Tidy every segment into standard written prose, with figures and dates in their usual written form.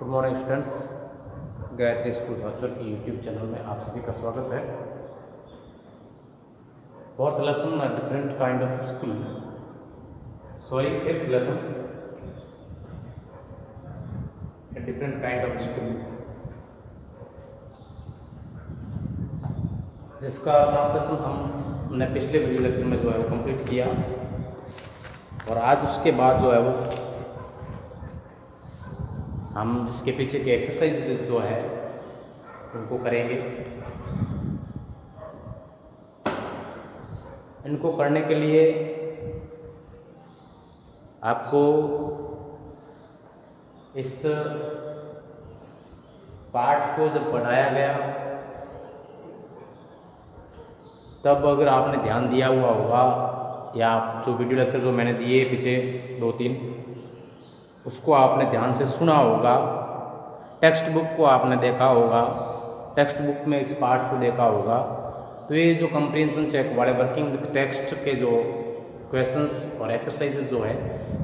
Good morning students, Gayatri school hostel की YouTube channel में आप सभी का स्वागत है। Fourth lesson different kind of school, sorry fifth lesson different kind of school, जिसका ट्रांसलेशन हमने पिछले वीडियो लेक्चर में जो है वो कंप्लीट किया और आज उसके बाद जो है वो हम इसके पीछे के एक्सरसाइज जो है उनको करेंगे। इनको करने के लिए आपको इस पाठ को जब पढ़ाया गया तब अगर आपने ध्यान दिया हुआ होगा या जो वीडियो लेक्चर जो मैंने दिए पीछे 2-3 उसको आपने ध्यान से सुना होगा, टेक्स्ट बुक को आपने देखा होगा, टेक्स्ट बुक में इस पार्ट को देखा होगा, तो ये जो कंप्रीहेंशन चेक वाले वर्किंग विद टेक्स्ट के जो क्वेश्चंस और एक्सरसाइजेज जो है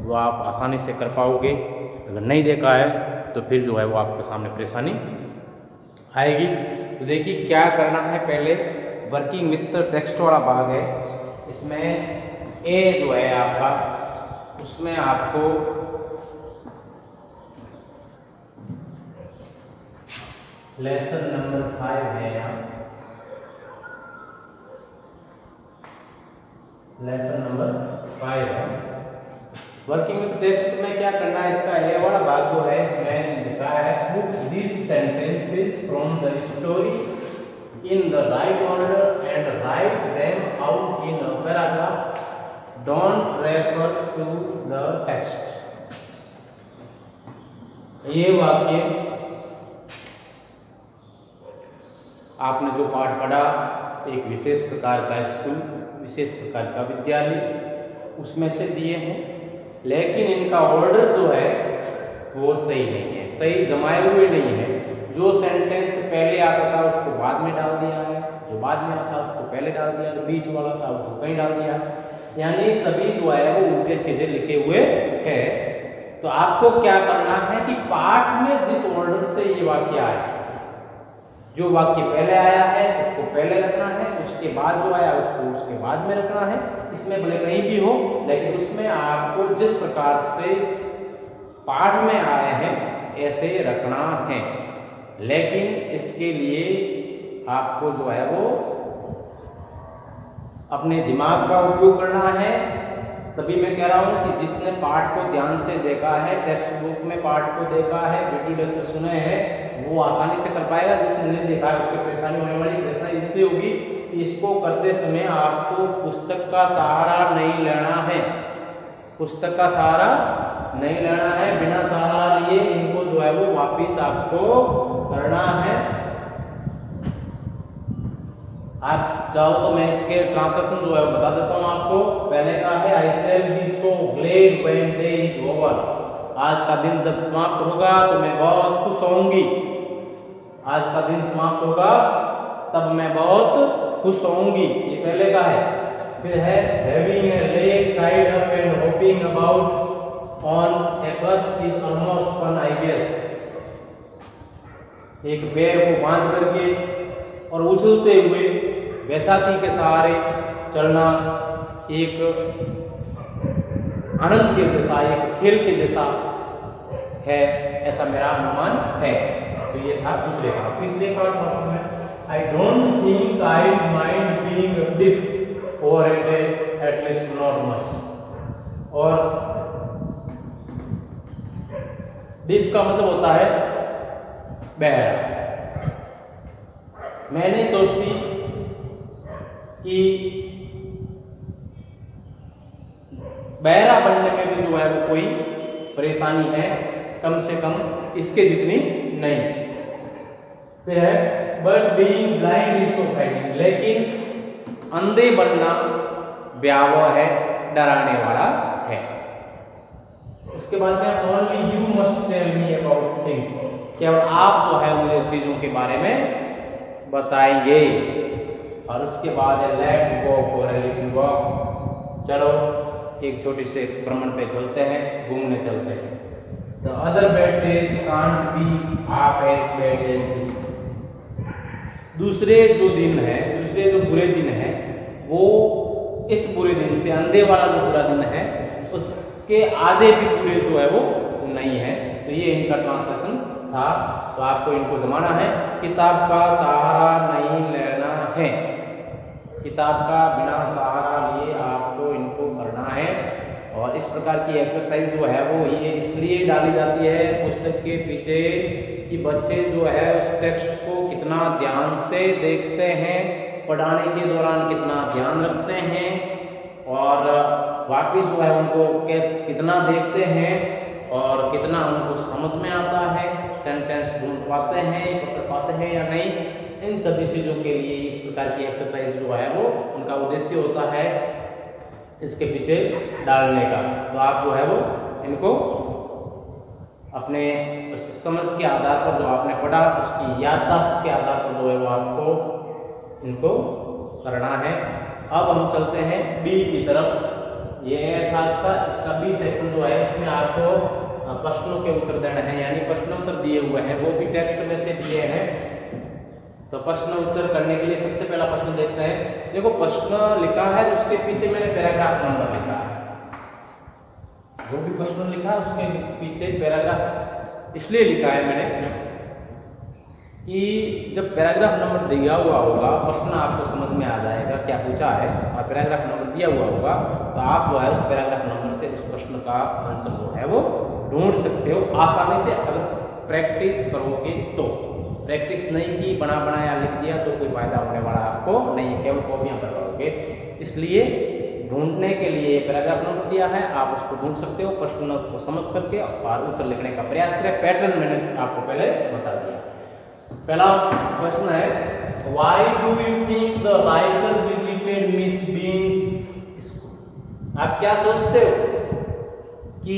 वो आप आसानी से कर पाओगे। अगर नहीं देखा है तो फिर जो है वो आपके सामने परेशानी आएगी। तो देखिए क्या करना है, पहले वर्किंग विद टेक्स्ट वाला भाग है, इसमें ए जो है आपका, उसमें आपको लेसन नंबर 5 है। यहाँ लेसन नंबर 5 है। वर्किंग विद टेक्स्ट में क्या करना है, इसका ए वाला भाग जो है इसमें लिखा है put these sentences from the story in the right order and write them out in a paragraph, don't refer to the text. ये वाक्य आपने जो पाठ पढ़ा, एक विशेष प्रकार का स्कूल, विशेष प्रकार का विद्यालय, उसमें से दिए हैं, लेकिन इनका ऑर्डर जो है वो सही नहीं है, सही जमाए हुए नहीं है। जो सेंटेंस पहले आता था उसको बाद में डाल दिया है, जो बाद में आता उसको पहले डाल दिया, जो बीच वाला था उसको कहीं डाल दिया, यानी सभी जो है वो उल्टे चीजें लिखे हुए है। तो आपको क्या करना है कि पाठ में जिस ऑर्डर से ये वाक्य आए, जो वाक्य पहले आया है उसको पहले रखना है, उसके बाद जो आया उसको उसके बाद में रखना है। इसमें भले कहीं भी हो, लेकिन उसमें आपको जिस प्रकार से पाठ में आए हैं ऐसे रखना है। लेकिन इसके लिए आपको जो है वो अपने दिमाग का उपयोग करना है। तभी मैं कह रहा हूँ कि जिसने पाठ को ध्यान से देखा है, टेक्स्ट बुक में पाठ को देखा है, वीडियो लेक्चर सुने हैं, वो आसानी से कर पाएगा। जिसने नहीं देखा है उसकी परेशानी होने वाली। परेशानी इसलिए होगी कि इसको करते समय आपको पुस्तक का सहारा नहीं लेना है, पुस्तक का सहारा नहीं लेना है। बिना सहारा लिए इनको जो है वो वापिस आपको करना है। आप चाहो तो मैं इसके ट्रांसलेशन जो है वो बता देता हूँ आपको। पहले का है I shall be so glad when day is over. आज का दिन जब समाप्त होगा तो मैं बहुत खुश होऊंगी। आज का दिन समाप्त होगा तब मैं बहुत खुश होऊंगी, ये पहले का है। फिर है having a leg tied up and hopping about on a कस्ट is almost fun I guess. एक पैर को बांध करके और उछलते हुए बैसाखी के सहारे चलना एक आनंद के जैसा, एक खेल के जैसा है, ऐसा मेरा अनुमान है। तो ये था दूसरे का। तीसरे का I don't think I mind being deaf or at least not much. और डिफ का मतलब होता है बहरा। मैं नहीं सोचती कि बहरा बनने में भी जो है वो कोई परेशानी है, कम से कम इसके जितनी नहीं। फिर है but being blind is so frightening, लेकिन अंधे बनना भयावह है, डराने वाला है। उसके बाद में only you must tell me about things, केवल आप जो है मुझे चीजों के बारे में बताएंगे। और उसके बाद है let's go for a little walk, चलो एक छोटे से भ्रमण पे चलते हैं, घूमने चलते हैं। The other bad days can't be half as bad as this. दूसरे जो दिन है, दूसरे जो बुरे दिन है, वो इस बुरे दिन से, अंधे वाला जो बुरा दिन है उसके आधे भी बुरे जो है वो नहीं है। तो ये इनका ट्रांसलेशन था। तो आपको इनको जमाना है, किताब का सहारा नहीं लेना है, किताब का बिना सहारा लिए आपको इनको करना है। और इस प्रकार की एक्सरसाइज जो है वो ये इसलिए डाली जाती है पुस्तक के पीछे कि बच्चे जो है उस टेक्स्ट को कितना ध्यान से देखते हैं, पढ़ाने के दौरान कितना ध्यान रखते हैं और वापिस जो है उनको कितना देखते हैं और कितना उनको समझ में आता है, सेंटेंस ढूंढ पाते हैं, पकड़ पाते हैं या नहीं। इन सभी चीज़ों के लिए इस प्रकार की एक्सरसाइज जो है वो उनका उद्देश्य होता है इसके पीछे डालने का। तो आप जो है वो इनको अपने समझ के आधार पर जो आपने पढ़ा उसकी याददाश्त के आधार पर जो है वो आपको इनको करना है। अब हम चलते हैं बी की तरफ। ये था इसका बी सेक्शन जो है, इसमें आपको प्रश्नों के उत्तर देने हैं, यानी प्रश्नोत्तर दिए हुए हैं, वो भी टेक्स्ट में से दिए हैं। तो प्रश्न उत्तर करने के लिए सबसे पहला प्रश्न देखते हैं। देखो प्रश्न लिखा है, उसके पीछे मैंने पैराग्राफ नंबर लिखा है। जो भी प्रश्न लिखा है उसके पीछे पैराग्राफ इसलिए लिखा है मैंने कि जब पैराग्राफ नंबर दिया हुआ होगा प्रश्न आपको समझ में आ जाएगा क्या पूछा है, और पैराग्राफ नंबर दिया हुआ होगा तो आप जो है उस पैराग्राफ नंबर से उस प्रश्न का आंसर जो है वो ढूंढ सकते हो आसानी से, अगर प्रैक्टिस करोगे तो। प्रैक्टिस नहीं की, बना बनाया लिख दिया तो कोई फायदा होने वाला आपको नहीं है, केवल कॉपियां पर करोगे। इसलिए ढूंढने के लिए पैराग्राफ नंबर दिया है, आप उसको ढूंढ सकते हो प्रश्न को समझ करके और उत्तर लिखने का प्रयास करें। पैटर्न मैंने आपको पहले बता दिया। पहला प्रश्न है, why do you think the writer visited miss beans school? आप क्या सोचते हो कि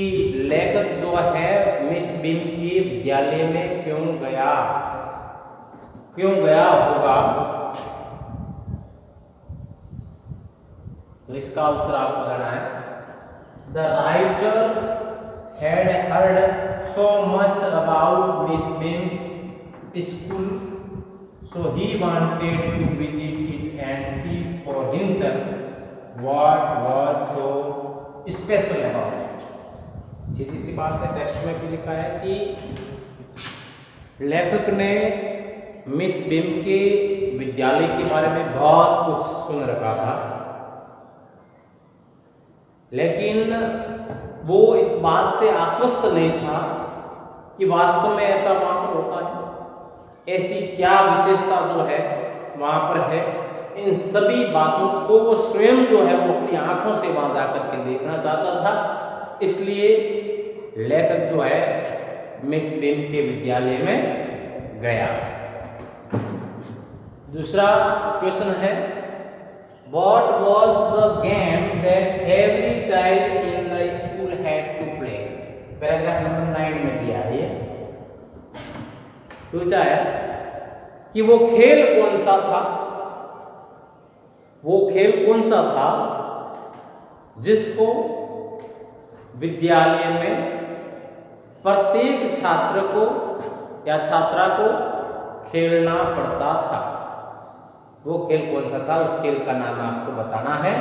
लेखक जो है मिस बीन के विद्यालय में क्यों गया होगा? तो इसका उत्तर आपको देना है, the writer had heard so much about miss beans school so he wanted to visit it and see for himself what was so special about it. सीधी सी बात है, टेक्स्ट में भी लिखा है कि लेखक ने मिस बिम के विद्यालय के बारे में बहुत कुछ सुन रखा था, लेकिन वो इस बात से आश्वस्त नहीं था कि वास्तव में ऐसा वहां पर होता है, ऐसी क्या विशेषता जो है वहां पर है। इन सभी बातों को वो स्वयं जो है वो अपनी आंखों से वहां जाकर के देखना चाहता था। इसलिए लेखक जो है मिस बिम के विद्यालय में गया। दूसरा क्वेश्चन है, what was the game that every child in the school had to play? Paragraph number 9 में दिया है। ये पूछा है कि वो खेल कौन सा था, वो खेल कौन सा था जिसको विद्यालय में प्रत्येक छात्र को या छात्रा को खेलना पड़ता था। वो खेल कौन सा था, उस खेल का नाम आपको बताना है।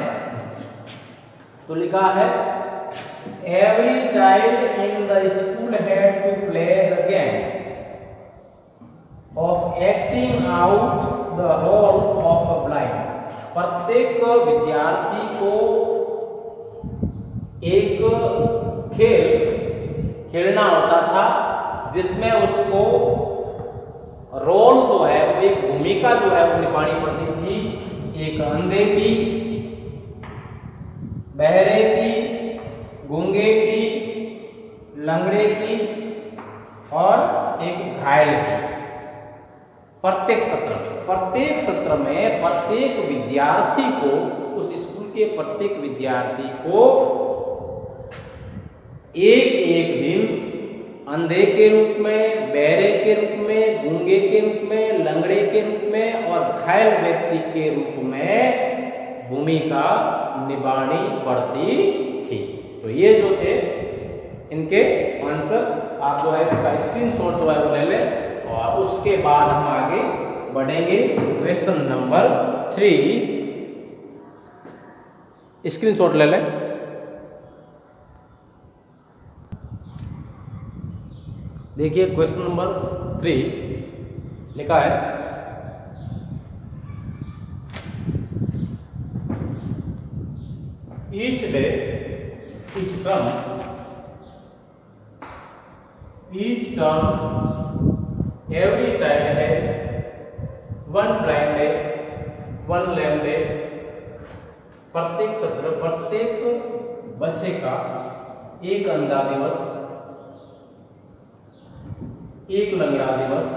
तो लिखा है, every child in the school had to play the game of acting out the role of a blind. प्रत्येक विद्यार्थी को एक खेल खेलना होता था जिसमें उसको रोल जो है वो एक भूमिका जो है वो निभानी पड़ती थी, एक अंधे की, बहरे की, गूंगे की, लंगड़े की और एक घायल की। प्रत्येक सत्र में प्रत्येक विद्यार्थी को, उस स्कूल के प्रत्येक विद्यार्थी को एक दिन अंधे के रूप में, बहरे के रूप में, गूंगे के रूप में, लंगड़े के रूप में और घायल व्यक्ति के रूप में भूमिका निभानी पड़ती थी। तो ये जो थे इनके आंसर आप जो है इसका स्क्रीनशॉट जो है वो ले लें और उसके बाद हम आगे बढ़ेंगे। क्वेश्चन नंबर 3 स्क्रीनशॉट ले लें। देखिए क्वेश्चन नंबर 3 लिखा है each day each term every child has one blind day one lame day। प्रत्येक सत्र प्रत्येक बच्चे का एक अंधा दिवस एक लंगड़ा दिवस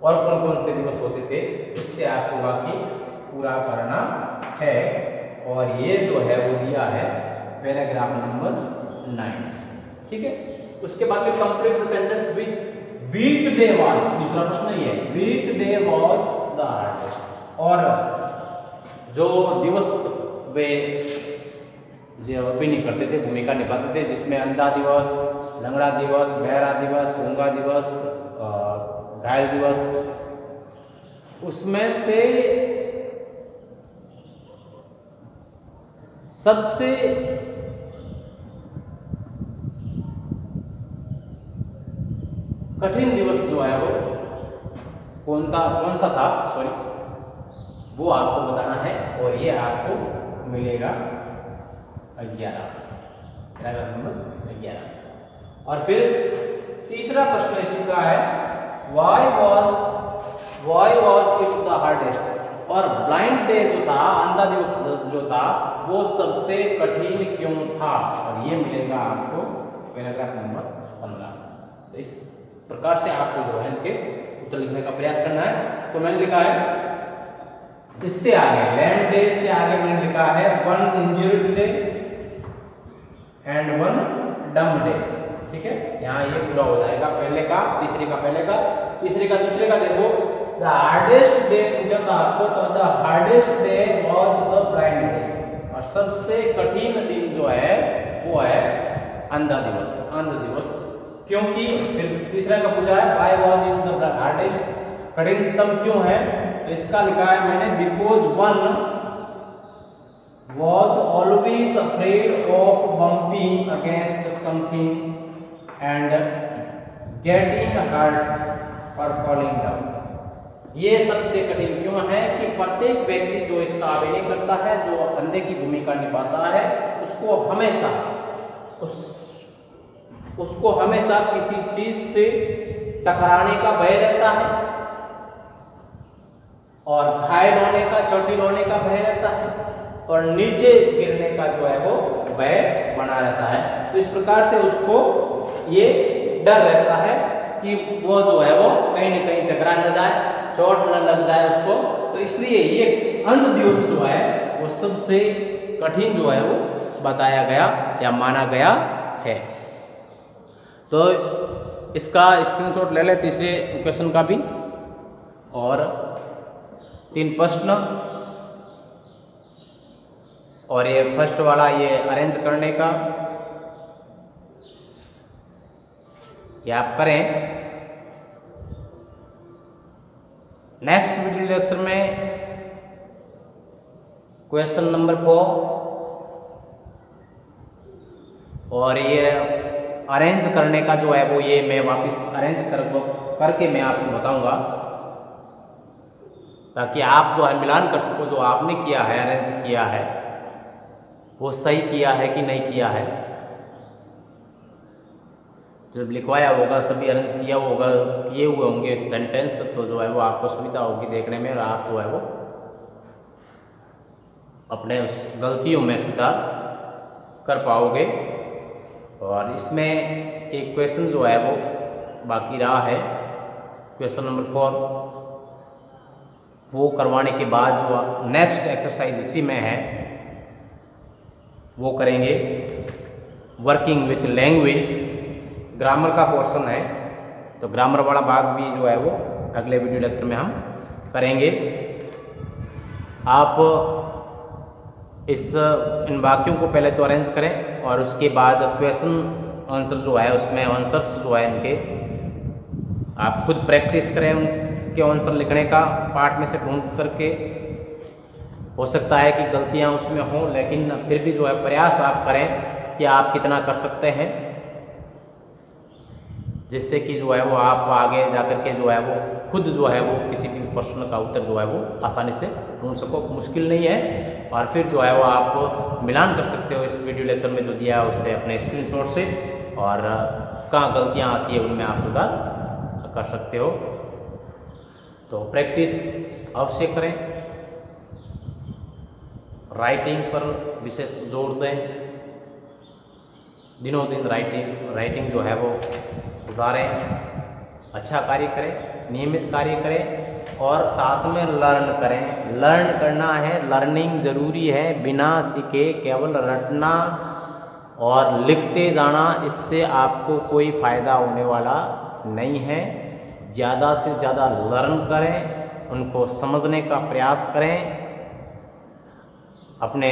और कौन कौन से दिवस होते थे उससे आपको वाक्य पूरा करना है। और ये जो है वो दिया है पैराग्राफ नंबर 9, ठीक है। उसके बाद में complete the sentence which day was, दूसरा प्रश्न ये है which day was the hardest। और जो दिवस वे नहीं करते थे, भूमिका निभाते थे, जिसमें अंधा दिवस, लंगड़ा दिवस, बहरा दिवस, गूंगा दिवस, घायल दिवस, उसमें से सबसे कठिन दिवस जो है वो कौन सा था, वो आपको बताना है। और ये आपको मिलेगा 11, पैराग्राफ नंबर 11। और फिर तीसरा प्रश्न इसी का है why was it the hardest। और ब्लाइंड डे जो था, अंधा दिवस जो था, वो सबसे कठिन क्यों था। और ये मिलेगा आपको पैराग्राफ नंबर 15। तो इस प्रकार से आपको जो है इनके उत्तर लिखने का प्रयास करना है। तो मैंने लिखा है इससे आगे लैंड डे से आगे मैंने लिखा है 1 इंजर्ड डे एंड 1 डम डे, ठीक है। यहाँ ये पूरा हो जाएगा, पहले का तीसरे का पहले का, तीसरे का दूसरे का। देखो द हार्डेस्ट डे पूछा था आपको, तो the hardest day was the blind day. और सबसे कठिन दिन जो है वो है अंधा दिवस। क्योंकि फिर तीसरा का पूछा है why was it the hardest, कठिनतम क्यों है। तो इसका लिखा है मैंने because 1 was always afraid of bumping against something and getting hurt or falling down। ये सबसे कठिन क्यों है कि प्रत्येक व्यक्ति जो इसका अभिनय करता है, जो अंधे की भूमिका निभाता है, उसको हमेशा किसी चीज से टकराने का भय रहता है और घायल होने का, चोटिल होने का भय रहता है और नीचे गिरने का जो है वो भय बना रहता है। तो इस प्रकार से उसको ये डर रहता है कि वो जो है वो कहीं न कहीं टकरा न जाए, चोट न लग जाए उसको। तो इसलिए ये अंध दिवस जो है वो सबसे कठिन जो है वो बताया गया या माना गया है। तो इसका स्क्रीनशॉट ले ले तीसरे क्वेश्चन का भी। और 3 प्रश्न और ये फर्स्ट वाला ये अरेंज करने का ये आप करें। नेक्स्ट वीडियो लेक्चर में क्वेश्चन नंबर 4 और ये अरेंज करने का जो है वो ये मैं वापस अरेंज करके मैं आपको बताऊंगा, ताकि आप जो है मिलान कर सको, जो आपने किया है, अरेंज किया है, वो सही किया है कि नहीं किया है। जब लिखवाया होगा, सभी अरेंज किया होगा, किए हुए होंगे सेंटेंस, तो जो है वो आपको सुविधा होगी देखने में और आप जो है वो अपने उस गलतियों में सुधार कर पाओगे। और इसमें एक क्वेश्चन जो है वो बाकी रहा है, क्वेश्चन नंबर 4, वो करवाने के बाद जो नेक्स्ट एक्सरसाइज इसी में है वो करेंगे। वर्किंग विथ लैंग्वेज, ग्रामर का पोर्शन है, तो ग्रामर वाला भाग भी जो है वो अगले वीडियो लेक्चर में हम करेंगे। आप इन वाक्यों को पहले तो अरेंज करें और उसके बाद क्वेश्चन आंसर जो है उसमें आंसर्स जो है इनके आप खुद प्रैक्टिस करें उनके आंसर लिखने का पार्ट में से ढूंढ करके। हो सकता है कि गलतियां उसमें हों, लेकिन फिर भी जो है प्रयास आप करें कि आप कितना कर सकते हैं, जिससे कि जो है वो आप आगे जा कर के जो है वो खुद जो है वो किसी भी प्रश्न का उत्तर जो है वो आसानी से ढूंढ सको। मुश्किल नहीं है, और फिर जो है वो आप मिलान कर सकते हो इस वीडियो लेक्चर में जो दिया है उससे अपने स्क्रीनशॉट से, और कहाँ गलतियाँ आती है उनमें आप सुधार कर सकते हो। तो प्रैक्टिस अवश्य करें, राइटिंग पर विशेष जोर दें, दिनों दिन राइटिंग जो है वो सुधारें, अच्छा कार्य करें, नियमित कार्य करें, और साथ में लर्न करें। लर्न करना है, लर्निंग जरूरी है। बिना सीखे केवल रटना और लिखते जाना, इससे आपको कोई फायदा होने वाला नहीं है। ज़्यादा से ज़्यादा लर्न करें, उनको समझने का प्रयास करें, अपने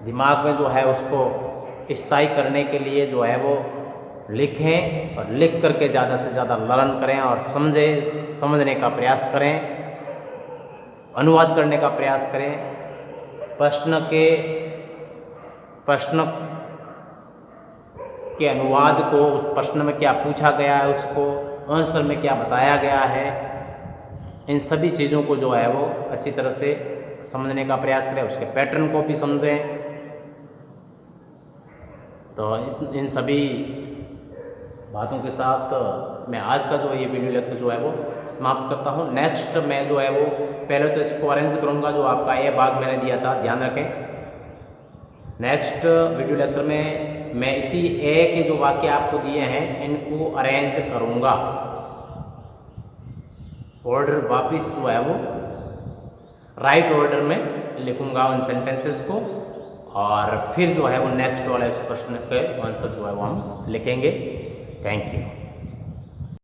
दिमाग में जो है उसको स्थायी करने के लिए जो है वो लिखें, और लिख करके ज़्यादा से ज़्यादा लर्न करें और समझने का प्रयास करें, अनुवाद करने का प्रयास करें। प्रश्न के अनुवाद को, उस प्रश्न में क्या पूछा गया है उसको आंसर में क्या बताया गया है, इन सभी चीज़ों को जो है वो अच्छी तरह से समझने का प्रयास करें, उसके पैटर्न को भी समझें। तो इन सभी बातों के साथ मैं आज का जो ये वीडियो लेक्चर जो है वो समाप्त करता हूँ। नेक्स्ट मैं जो है वो पहले तो इसको अरेंज करूँगा, जो आपका ये भाग मैंने दिया था, ध्यान रखें। नेक्स्ट वीडियो लेक्चर में मैं इसी ए के जो वाक्य आपको दिए हैं इनको अरेंज करूँगा, ऑर्डर वापिस जो है वो राइट ऑर्डर में लिखूंगा उन सेंटेंसेस को, और फिर जो है वो नेक्स्ट वाले प्रश्न के आंसर जो है वो हम लिखेंगे। Thank you.